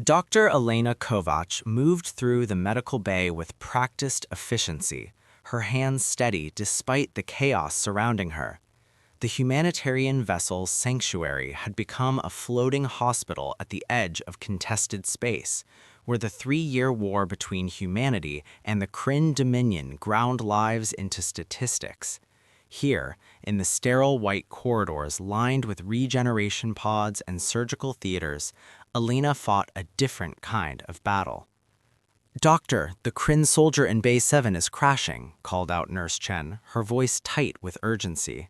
Dr. Elena Kovac moved through the medical bay with practiced efficiency, her hands steady despite the chaos surrounding her. The humanitarian vessel's sanctuary had become a floating hospital at the edge of contested space, where the 3-year war between humanity and the Kryn Dominion ground lives into statistics. Here, in the sterile white corridors lined with regeneration pods and surgical theaters, Elena fought a different kind of battle. "Doctor, the Kryn soldier in Bay 7 is crashing," called out Nurse Chen, her voice tight with urgency.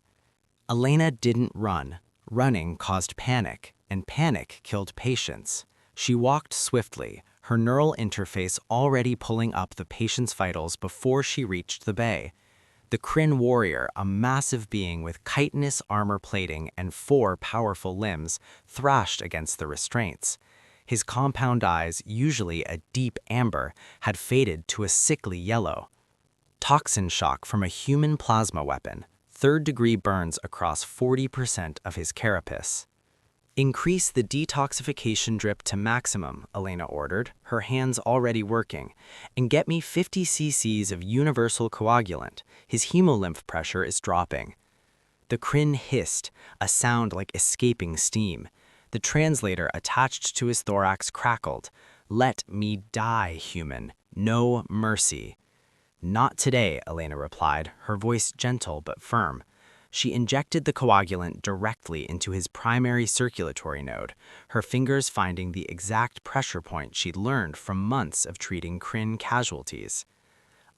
Elena didn't run. Running caused panic, and panic killed patience. She walked swiftly, her neural interface already pulling up the patient's vitals before she reached the bay. The Kryn warrior, a massive being with chitinous armor plating and 4 powerful limbs, thrashed against the restraints. His compound eyes, usually a deep amber, had faded to a sickly yellow. Toxin shock from a human plasma weapon, 3rd-degree burns across 40% of his carapace. "Increase the detoxification drip to maximum," Elena ordered, her hands already working, "and get me 50 cc's of universal coagulant. His hemolymph pressure is dropping." The Kryn hissed, a sound like escaping steam. The translator attached to his thorax crackled. "Let me die, human. No mercy." "Not today," Elena replied, her voice gentle but firm. She injected the coagulant directly into his primary circulatory node, her fingers finding the exact pressure point she'd learned from months of treating Kryn casualties.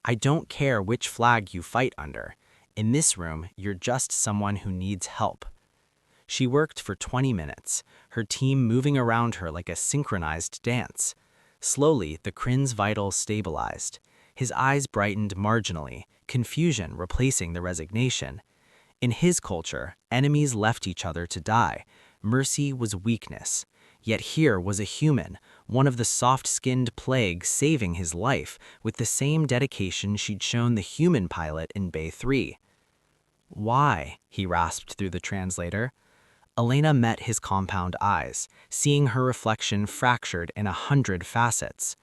"I don't care which flag you fight under. In this room, you're just someone who needs help." She worked for 20 minutes, her team moving around her like a synchronized dance. Slowly, the Kryn's vitals stabilized. His eyes brightened marginally, confusion replacing the resignation. In his culture, enemies left each other to die. Mercy was weakness. Yet here was a human, one of the soft-skinned plague, saving his life with the same dedication she'd shown the human pilot in Bay 3. "Why?" he rasped through the translator. Elena met his compound eyes, seeing her reflection fractured in 100 facets.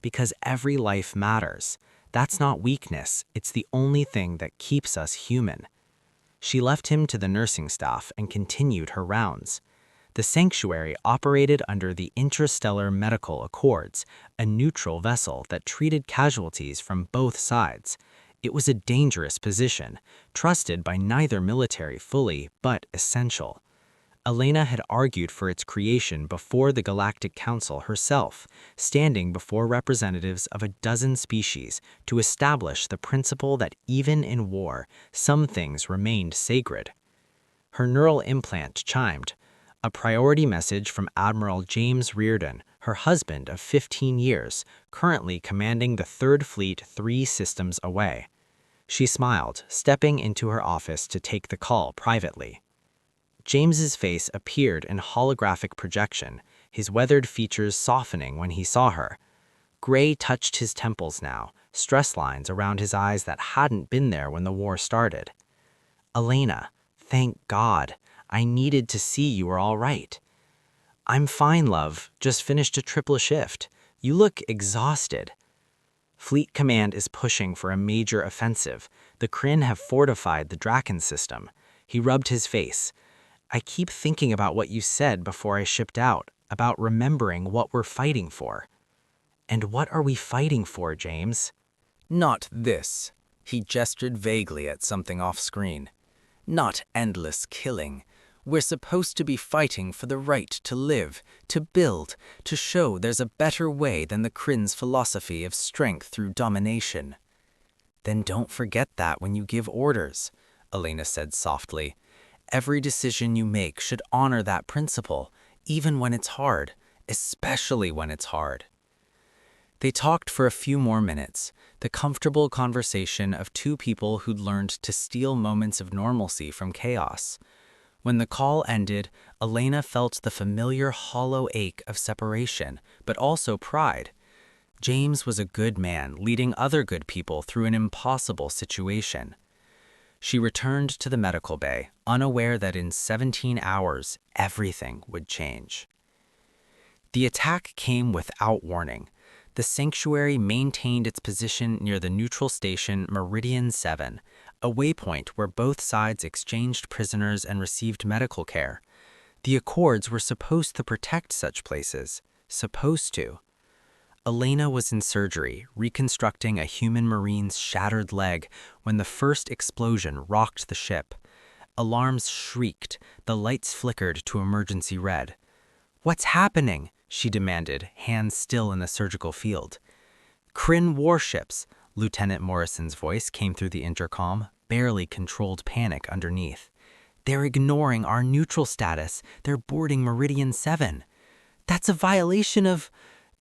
"Because every life matters. That's not weakness, it's the only thing that keeps us human." She left him to the nursing staff and continued her rounds. The sanctuary operated under the Intrastellar Medical Accords, a neutral vessel that treated casualties from both sides. It was a dangerous position, trusted by neither military fully, but essential. Elena had argued for its creation before the Galactic Council herself, standing before representatives of a dozen species to establish the principle that even in war, some things remained sacred. Her neural implant chimed, a priority message from Admiral James Reardon, her husband of 15 years, currently commanding the 3rd Fleet 3 systems away. She smiled, stepping into her office to take the call privately. James's face appeared in holographic projection, his weathered features softening when he saw her. Gray touched his temples now, stress lines around his eyes that hadn't been there when the war started. "Elena, thank God. I needed to see you were all right." "I'm fine, love. Just finished a triple shift. You look exhausted." "Fleet Command is pushing for a major offensive. The Kryn have fortified the Draken system." He rubbed his face. "I keep thinking about what you said before I shipped out, about remembering what we're fighting for." "And what are we fighting for, James?" "Not this." He gestured vaguely at something off-screen. "Not endless killing. We're supposed to be fighting for the right to live, to build, to show there's a better way than the Kryn's philosophy of strength through domination." "Then don't forget that when you give orders," Elena said softly. "Every decision you make should honor that principle, even when it's hard, especially when it's hard." They talked for a few more minutes, the comfortable conversation of 2 people who'd learned to steal moments of normalcy from chaos. When the call ended, Elena felt the familiar hollow ache of separation, but also pride. James was a good man leading other good people through an impossible situation. She returned to the medical bay, unaware that in 17 hours, everything would change. The attack came without warning. The sanctuary maintained its position near the neutral station Meridian 7, a waypoint where both sides exchanged prisoners and received medical care. The Accords were supposed to protect such places. Supposed to. Elena was in surgery, reconstructing a human marine's shattered leg when the first explosion rocked the ship. Alarms shrieked, the lights flickered to emergency red. "What's happening?" she demanded, hands still in the surgical field. "Kryn warships," Lieutenant Morrison's voice came through the intercom, barely controlled panic underneath. "They're ignoring our neutral status. They're boarding Meridian 7. That's a violation of—"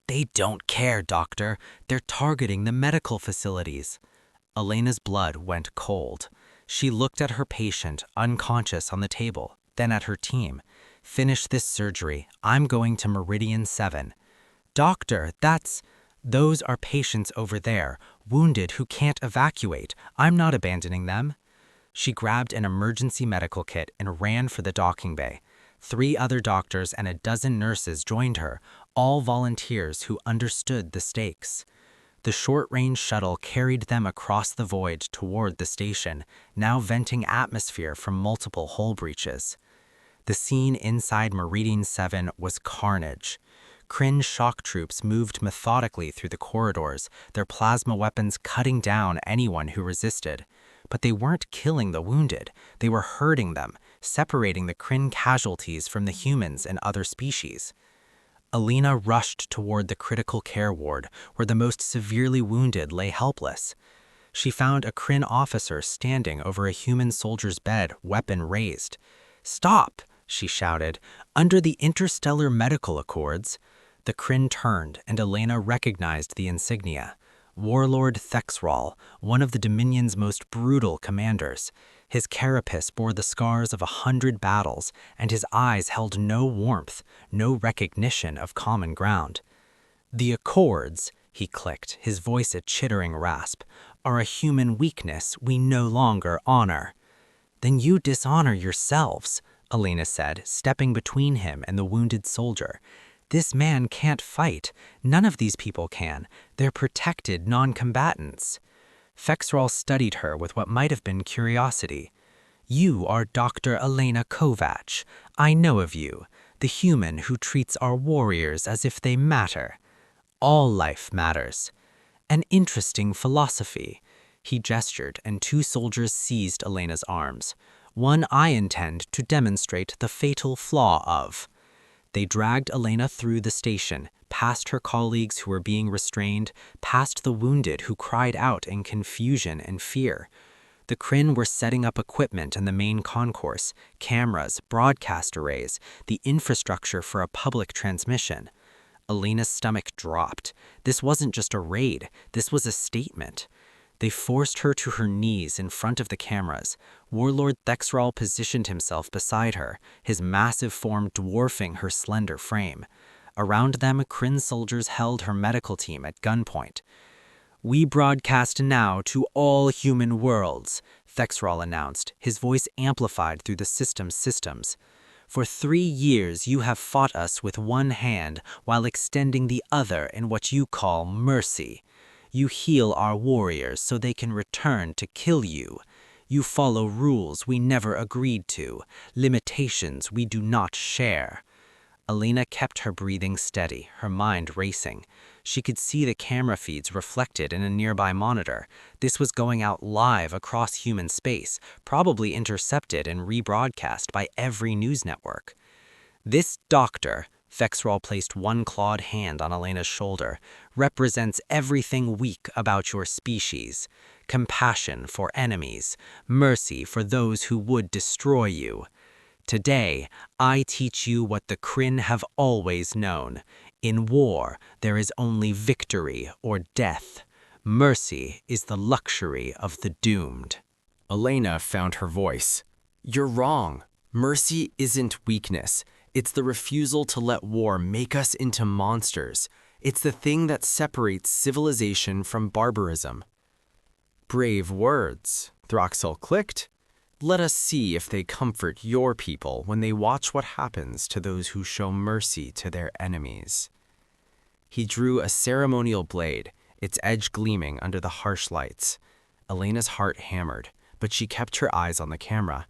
"They don't care, Doctor. They're targeting the medical facilities." Elena's blood went cold. She looked at her patient, unconscious on the table, then at her team. "Finish this surgery. I'm going to Meridian 7. "Doctor, those are patients over there, wounded who can't evacuate. I'm not abandoning them." She grabbed an emergency medical kit and ran for the docking bay. 3 other doctors and a dozen nurses joined her, all volunteers who understood the stakes. The short-range shuttle carried them across the void toward the station, now venting atmosphere from multiple hull breaches. The scene inside Meridian 7 was carnage. Kryn shock troops moved methodically through the corridors, their plasma weapons cutting down anyone who resisted. But they weren't killing the wounded, they were hurting them, separating the Kryn casualties from the humans and other species. Elena rushed toward the critical care ward, where the most severely wounded lay helpless. She found a Kryn officer standing over a human soldier's bed, weapon raised. "Stop!" she shouted. "Under the Interstellar Medical Accords." The Kryn turned, and Elena recognized the insignia. Warlord Thexral, one of the Dominion's most brutal commanders. His carapace bore the scars of 100 battles, and his eyes held no warmth, no recognition of common ground. "The Accords," he clicked, his voice a chittering rasp, "are a human weakness we no longer honor." "Then you dishonor yourselves," Elena said, stepping between him and the wounded soldier. "This man can't fight. None of these people can. They're protected non-combatants." Fexral studied her with what might have been curiosity. "You are Dr. Elena Kovac. I know of you, the human who treats our warriors as if they matter. All life matters. An interesting philosophy." He gestured, and 2 soldiers seized Elena's arms. "One I intend to demonstrate the fatal flaw of." They dragged Elena through the station, past her colleagues who were being restrained, past the wounded who cried out in confusion and fear. The Kryn were setting up equipment in the main concourse, cameras, broadcast arrays, the infrastructure for a public transmission. Elena's stomach dropped. This wasn't just a raid, this was a statement. They forced her to her knees in front of the cameras. Warlord Thexral positioned himself beside her, his massive form dwarfing her slender frame. Around them, Kryn soldiers held her medical team at gunpoint. "We broadcast now to all human worlds," Thexral announced, his voice amplified through the system's systems. "For 3 years you have fought us with one hand while extending the other in what you call mercy. You heal our warriors so they can return to kill you. You follow rules we never agreed to, limitations we do not share." Elena kept her breathing steady, her mind racing. She could see the camera feeds reflected in a nearby monitor. This was going out live across human space, probably intercepted and rebroadcast by every news network. "This doctor," Fexral placed one clawed hand on Elena's shoulder, "represents everything weak about your species. Compassion for enemies, mercy for those who would destroy you. Today, I teach you what the Kryn have always known. In war, there is only victory or death. Mercy is the luxury of the doomed." Elena found her voice. "You're wrong. Mercy isn't weakness. It's the refusal to let war make us into monsters. It's the thing that separates civilization from barbarism." "Brave words," Throxell clicked. Let us see if they comfort your people when they watch what happens to those who show mercy to their enemies." He drew a ceremonial blade, its edge gleaming under the harsh lights. Elena's heart hammered, but she kept her eyes on the camera.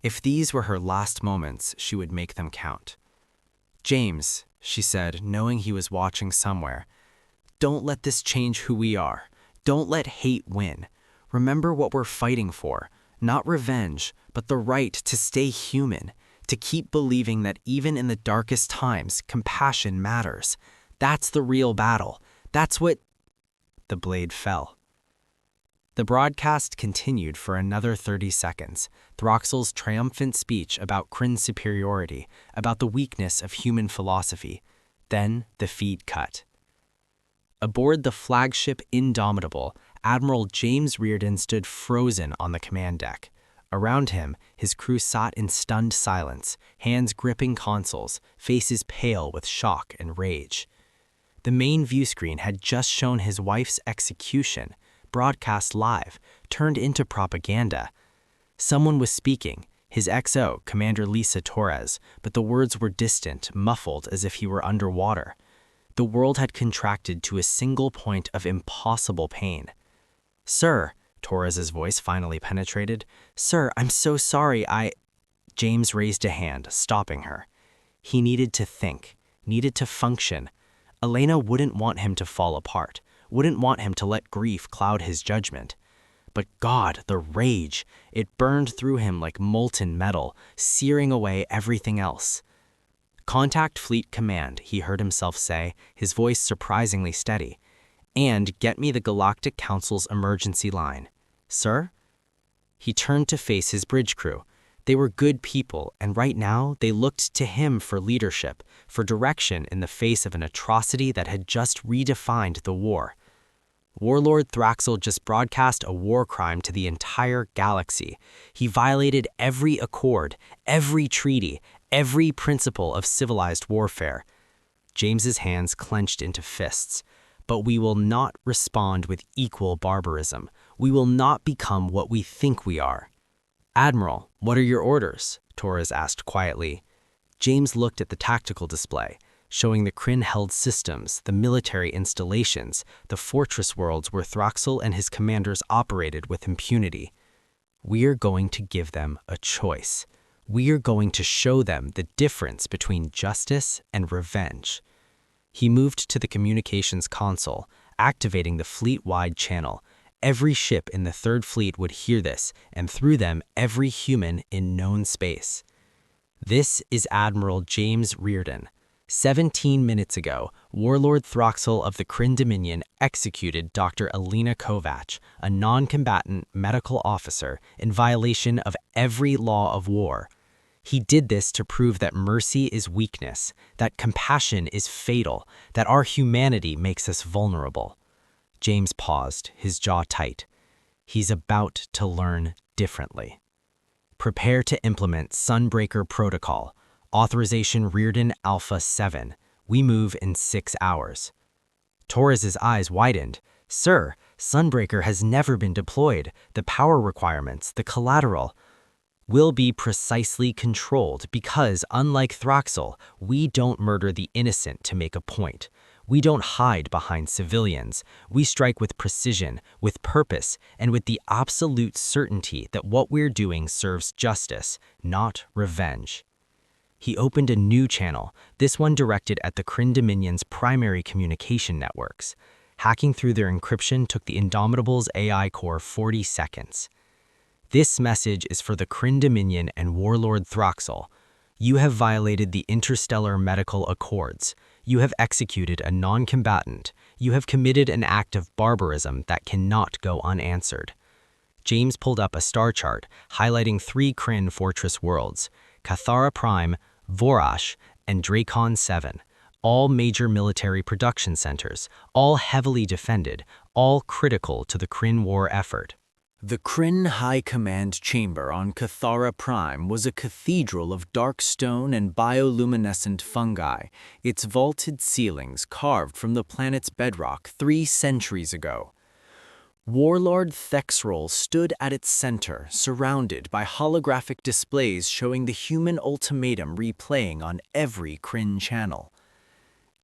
If these were her last moments, she would make them count. "James," she said, knowing he was watching somewhere, "don't let this change who we are. Don't let hate win. Remember what we're fighting for. Not revenge, but the right to stay human, to keep believing that even in the darkest times, compassion matters. That's the real battle. That's what—" The blade fell. The broadcast continued for another 30 seconds, Throxell's triumphant speech about Kryn's superiority, about the weakness of human philosophy. Then the feed cut. Aboard the flagship Indomitable, Admiral James Reardon stood frozen on the command deck. Around him, his crew sat in stunned silence, hands gripping consoles, faces pale with shock and rage. The main view screen had just shown his wife's execution, broadcast live, turned into propaganda. Someone was speaking, his XO, Commander Lisa Torres, but the words were distant, muffled as if he were underwater. The world had contracted to a single point of impossible pain. "Sir," Torres's voice finally penetrated. "Sir, I'm so sorry, James raised a hand, stopping her. He needed to think, needed to function. Elena wouldn't want him to fall apart, wouldn't want him to let grief cloud his judgment. But God, the rage! It burned through him like molten metal, searing away everything else. "Contact Fleet Command," he heard himself say, his voice surprisingly steady. "And get me the Galactic Council's emergency line." "Sir?" He turned to face his bridge crew. They were good people, and right now they looked to him for leadership, for direction in the face of an atrocity that had just redefined the war. Warlord Throxell just broadcast a war crime to the entire galaxy. He violated every accord, every treaty, every principle of civilized warfare. James's hands clenched into fists. "But we will not respond with equal barbarism. We will not become what we think we are." "Admiral, what are your orders?" Torres asked quietly. James looked at the tactical display, showing the Kryn-held systems, the military installations, the fortress worlds where Throxell and his commanders operated with impunity. "We're going to give them a choice. We're going to show them the difference between justice and revenge." He moved to the communications console, activating the fleet-wide channel. Every ship in the Third Fleet would hear this, and through them, every human in known space. "This is Admiral James Reardon. 17 minutes ago, Warlord Throxell of the Kryn Dominion executed Dr. Elena Kovac, a non-combatant medical officer, in violation of every law of war. He did this to prove that mercy is weakness, that compassion is fatal, that our humanity makes us vulnerable." James paused, his jaw tight. He's about to learn differently. "Prepare to implement Sunbreaker Protocol. Authorization Reardon Alpha 7. We move in 6 hours." Torres's eyes widened. "Sir, Sunbreaker has never been deployed. The power requirements, the collateral—" "Will be precisely controlled because, unlike Throxell, we don't murder the innocent to make a point. We don't hide behind civilians. We strike with precision, with purpose, and with the absolute certainty that what we're doing serves justice, not revenge." He opened a new channel, this one directed at the Kryn Dominion's primary communication networks. Hacking through their encryption took the Indomitable's AI core 40 seconds. "This message is for the Kryn Dominion and Warlord Throxell. You have violated the Interstellar Medical Accords. You have executed a non-combatant. You have committed an act of barbarism that cannot go unanswered." James pulled up a star chart, highlighting 3 Kryn fortress worlds, Cathara Prime, Vorash, and Dracon 7, all major military production centers, all heavily defended, all critical to the Kryn war effort. The Kryn High Command Chamber on Cathara Prime was a cathedral of dark stone and bioluminescent fungi, its vaulted ceilings carved from the planet's bedrock 3 centuries ago. Warlord Thexrol stood at its center, surrounded by holographic displays showing the human ultimatum replaying on every Kryn channel.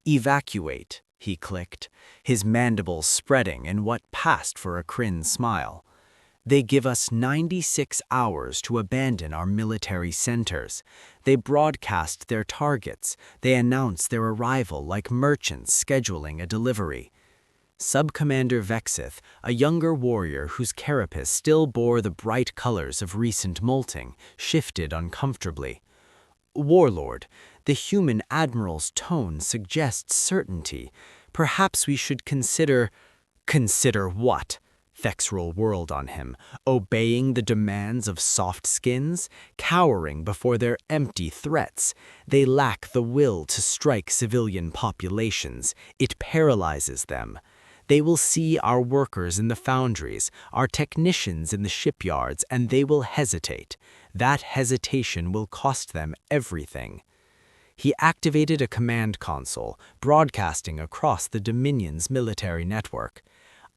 "Evacuate," he clicked, his mandibles spreading in what passed for a Kryn smile. "They give us 96 hours to abandon our military centers. They broadcast their targets. They announce their arrival like merchants scheduling a delivery." Sub-Commander Vexith, a younger warrior whose carapace still bore the bright colors of recent molting, shifted uncomfortably. "Warlord, the human admiral's tone suggests certainty. Perhaps we should consider—" "Consider what?" Thexrol whirled on him, obeying the demands of soft skins, cowering before their empty threats. They lack the will to strike civilian populations. It paralyzes them. They will see our workers in the foundries, our technicians in the shipyards, and they will hesitate. That hesitation will cost them everything. He activated a command console, broadcasting across the Dominion's military network.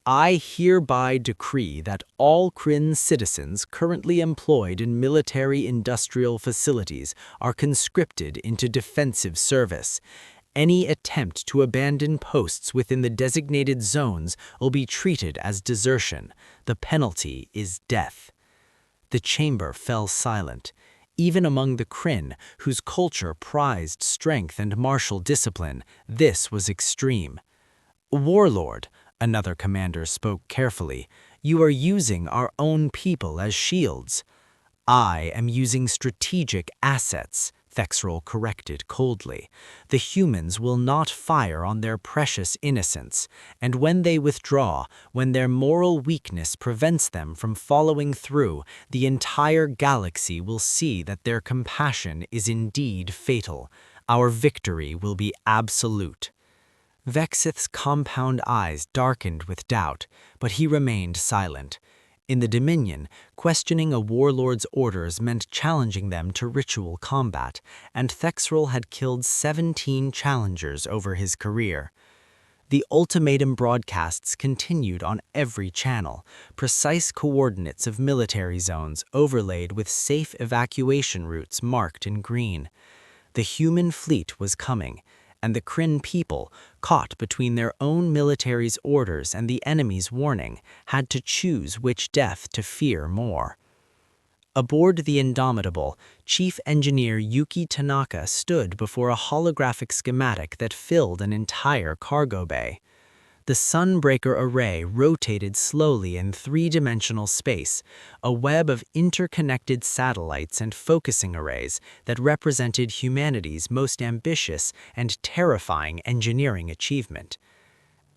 "I hereby decree that all Kryn citizens currently employed in military-industrial facilities are conscripted into defensive service. Any attempt to abandon posts within the designated zones will be treated as desertion. The penalty is death." The chamber fell silent. Even among the Kryn, whose culture prized strength and martial discipline, this was extreme. "Warlord," another commander spoke carefully, "you are using our own people as shields." "I am using strategic assets," Thexrol corrected coldly. "The humans will not fire on their precious innocents, and when they withdraw, when their moral weakness prevents them from following through, the entire galaxy will see that their compassion is indeed fatal. Our victory will be absolute." Vexith's compound eyes darkened with doubt, but he remained silent. In the Dominion, questioning a warlord's orders meant challenging them to ritual combat, and Thexrol had killed 17 challengers over his career. The ultimatum broadcasts continued on every channel, precise coordinates of military zones overlaid with safe evacuation routes marked in green. The human fleet was coming, and the Kryn people, caught between their own military's orders and the enemy's warning, had to choose which death to fear more. Aboard the Indomitable, Chief Engineer Yuki Tanaka stood before a holographic schematic that filled an entire cargo bay. The Sunbreaker array rotated slowly in three-dimensional space, a web of interconnected satellites and focusing arrays that represented humanity's most ambitious and terrifying engineering achievement.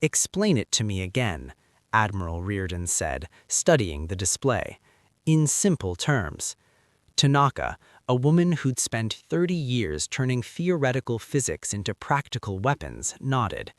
"Explain it to me again," Admiral Reardon said, studying the display. "In simple terms." Tanaka, a woman who'd spent 30 years turning theoretical physics into practical weapons, nodded.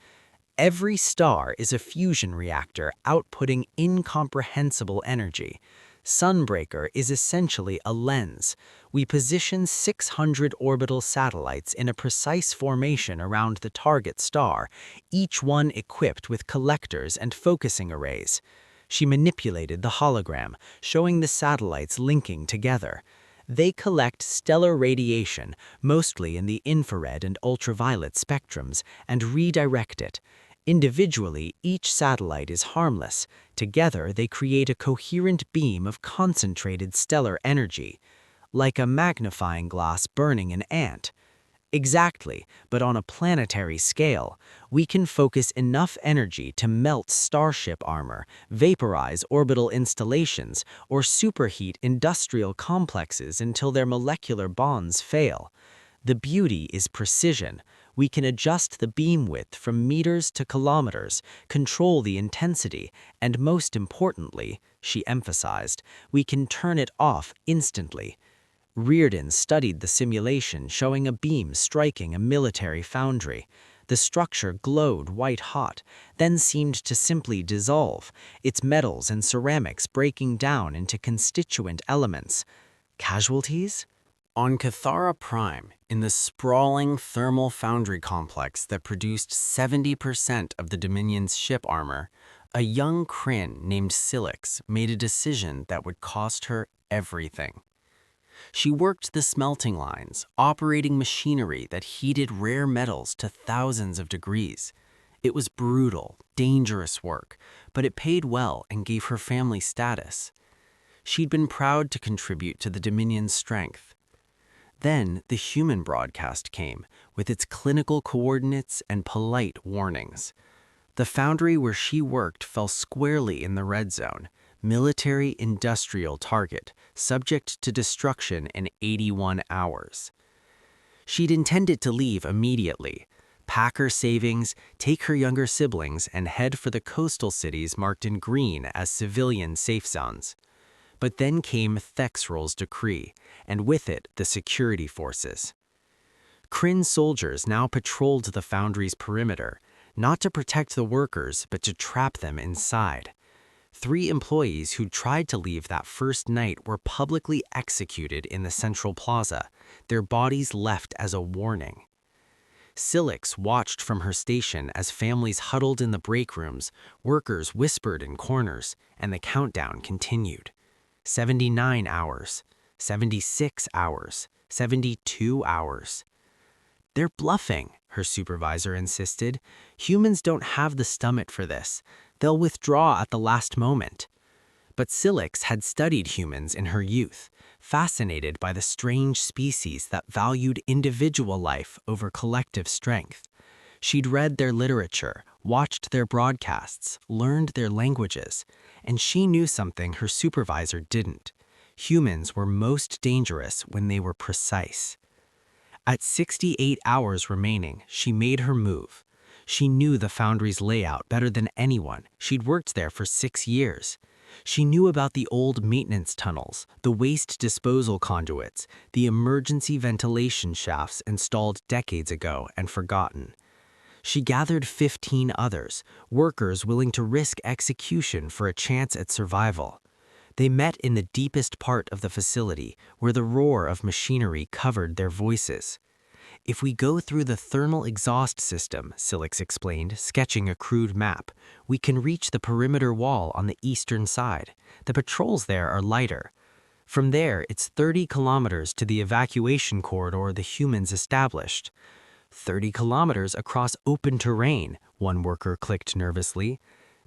"Every star is a fusion reactor outputting incomprehensible energy. Sunbreaker is essentially a lens. We position 600 orbital satellites in a precise formation around the target star, each one equipped with collectors and focusing arrays." She manipulated the hologram, showing the satellites linking together. "They collect stellar radiation, mostly in the infrared and ultraviolet spectrums, and redirect it. Individually, each satellite is harmless. Together, they create a coherent beam of concentrated stellar energy, like a magnifying glass burning an ant." "Exactly, but on a planetary scale. We can focus enough energy to melt starship armor, vaporize orbital installations, or superheat industrial complexes until their molecular bonds fail. The beauty is precision. We can adjust the beam width from meters to kilometers, control the intensity, and most importantly," she emphasized, "we can turn it off instantly." Reardon studied the simulation showing a beam striking a military foundry. The structure glowed white-hot, then seemed to simply dissolve, its metals and ceramics breaking down into constituent elements. Casualties? On Cathara Prime, in the sprawling thermal foundry complex that produced 70% of the Dominion's ship armor, A young Kryn named Silix made a decision that would cost her everything. She worked the smelting lines, operating machinery that heated rare metals to thousands of degrees. It was brutal, dangerous work, but it paid well and gave her family status. She'd been proud to contribute to the Dominion's strength. Then the human broadcast came, with its clinical coordinates and polite warnings. The foundry where she worked fell squarely in the red zone, military-industrial target, subject to destruction in 81 hours. She'd intended to leave immediately, pack her savings, take her younger siblings, and head for the coastal cities marked in green as civilian safe zones. But then came Thexrol's decree, and with it the security forces. Kryn soldiers now patrolled the foundry's perimeter, not to protect the workers, but to trap them inside. 3 employees who tried to leave that first night were publicly executed in the central plaza, their bodies left as a warning. Silix watched from her station as families huddled in the break rooms, workers whispered in corners, and the countdown continued. 79 hours, 76 hours, 72 hours. "They're bluffing," her supervisor insisted. "Humans don't have the stomach for this. They'll withdraw at the last moment." But Silix had studied humans in her youth, fascinated by the strange species that valued individual life over collective strength. She'd read their literature, watched their broadcasts, learned their languages, and she knew something her supervisor didn't. Humans were most dangerous when they were precise. At 68 hours remaining, she made her move. She knew the foundry's layout better than anyone. She'd worked there for 6 years. She knew about the old maintenance tunnels, the waste disposal conduits, the emergency ventilation shafts installed decades ago and forgotten. She gathered 15 others, workers willing to risk execution for a chance at survival. They met in the deepest part of the facility, where the roar of machinery covered their voices. "If we go through the thermal exhaust system," Silix explained, sketching a crude map, "we can reach the perimeter wall on the eastern side. The patrols there are lighter. From there, it's 30 kilometers to the evacuation corridor the humans established." 30 kilometers across open terrain, one worker clicked nervously.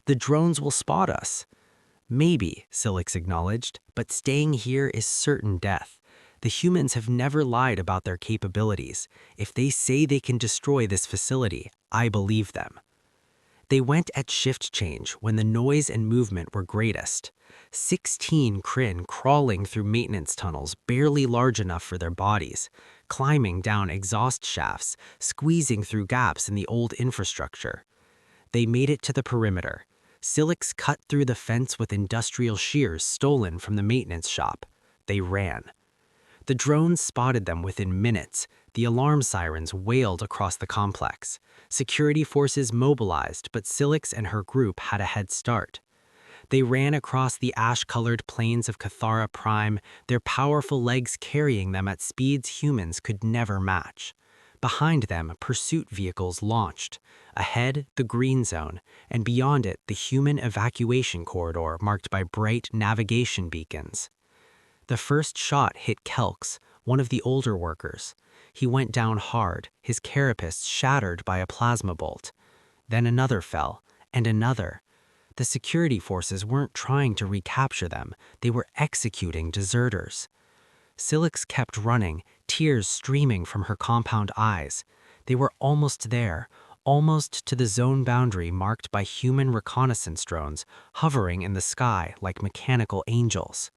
"The drones will spot us." "Maybe," Silix acknowledged, "but staying here is certain death. The humans have never lied about their capabilities. If they say they can destroy this facility, I believe them." They went at shift change when the noise and movement were greatest. 16 Kryn crawling through maintenance tunnels barely large enough for their bodies, climbing down exhaust shafts, squeezing through gaps in the old infrastructure. They made it to the perimeter. Silix cut through the fence with industrial shears stolen from the maintenance shop. They ran. The drones spotted them within minutes. The alarm sirens wailed across the complex. Security forces mobilized, but Silix and her group had a head start. They ran across the ash-colored plains of Cathara Prime, their powerful legs carrying them at speeds humans could never match. Behind them, pursuit vehicles launched. Ahead, the green zone, and beyond it, the human evacuation corridor marked by bright navigation beacons. The first shot hit Kelks, one of the older workers. He went down hard, his carapace shattered by a plasma bolt. Then another fell, and another. The security forces weren't trying to recapture them, they were executing deserters. Silix kept running, tears streaming from her compound eyes. They were almost there, almost to the zone boundary marked by human reconnaissance drones hovering in the sky like mechanical angels.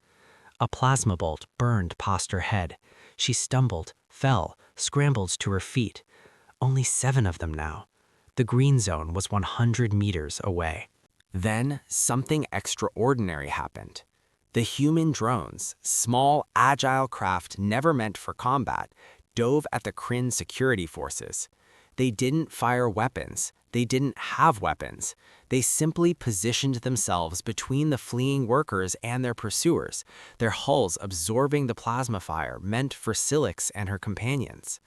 A plasma bolt burned past her head. She stumbled, fell, scrambled to her feet. Only 7 of them now. The green zone was 100 meters away. Then something extraordinary happened. The human drones, small, agile craft never meant for combat, dove at the Kryn security forces. They didn't fire weapons. They didn't have weapons. They simply positioned themselves between the fleeing workers and their pursuers, their hulls absorbing the plasma fire meant for Silix and her companions.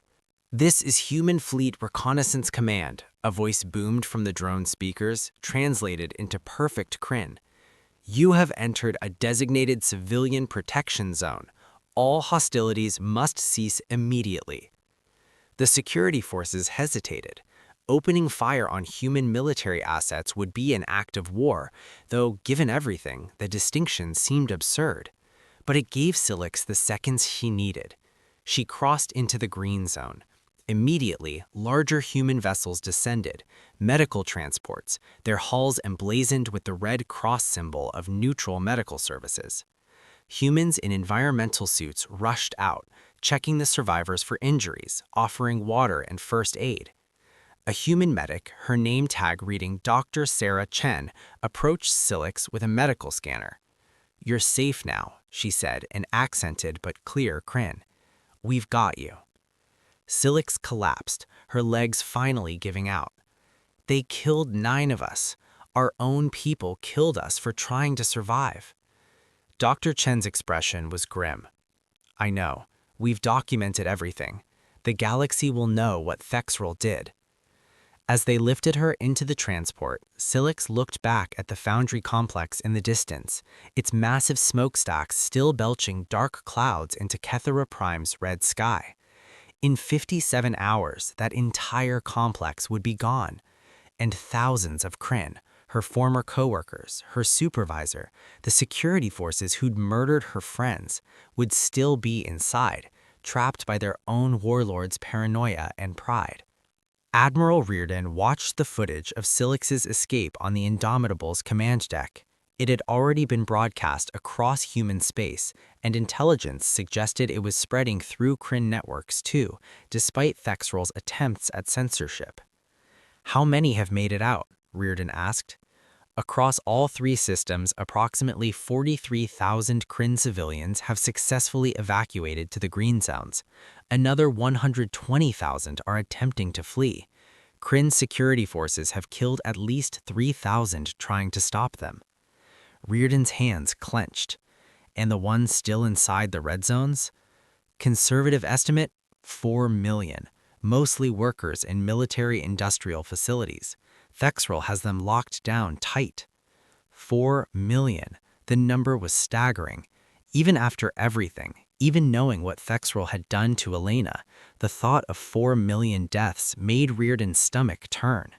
"This is Human Fleet Reconnaissance Command," A voice boomed from the drone speakers, translated into perfect Kryn. You have entered a designated civilian protection zone. All hostilities must cease immediately. The security forces hesitated. Opening fire on human military assets would be an act of war, though given everything, the distinction seemed absurd. But it gave Silix the seconds she needed. She crossed into the green zone. Immediately, larger human vessels descended, medical transports, their hulls emblazoned with the Red Cross symbol of neutral medical services. Humans in environmental suits rushed out, checking the survivors for injuries, offering water and first aid. A human medic, her name tag reading Dr. Sarah Chen, approached Silix with a medical scanner. "You're safe now," she said in accented but clear Kryn. "We've got you." Silix collapsed, her legs finally giving out. "They killed 9 of us. Our own people killed us for trying to survive." Dr. Chen's expression was grim. "I know. We've documented everything. The galaxy will know what Thexrel did." As they lifted her into the transport, Silix looked back at the foundry complex in the distance, its massive smokestacks still belching dark clouds into Kethera Prime's red sky. In 57 hours, that entire complex would be gone, and thousands of Kryn, her former coworkers, her supervisor, the security forces who'd murdered her friends, would still be inside, trapped by their own warlords' paranoia and pride. Admiral Reardon watched the footage of Silix's escape on the Indomitable's command deck. It had already been broadcast across human space, and intelligence suggested it was spreading through Kryn networks too, despite Thexrel's attempts at censorship. "How many have made it out?" Reardon asked. "Across all 3 systems, approximately 43,000 Kryn civilians have successfully evacuated to the green zones. Another 120,000 are attempting to flee. Kryn security forces have killed at least 3,000 trying to stop them." Reardon's hands clenched. "And the ones still inside the red zones?" "Conservative estimate, 4 million, mostly workers in military-industrial facilities. Thexrel has them locked down tight." 4 million. The number was staggering. Even after everything, even knowing what Thexrel had done to Elena, the thought of 4 million deaths made Reardon's stomach turn.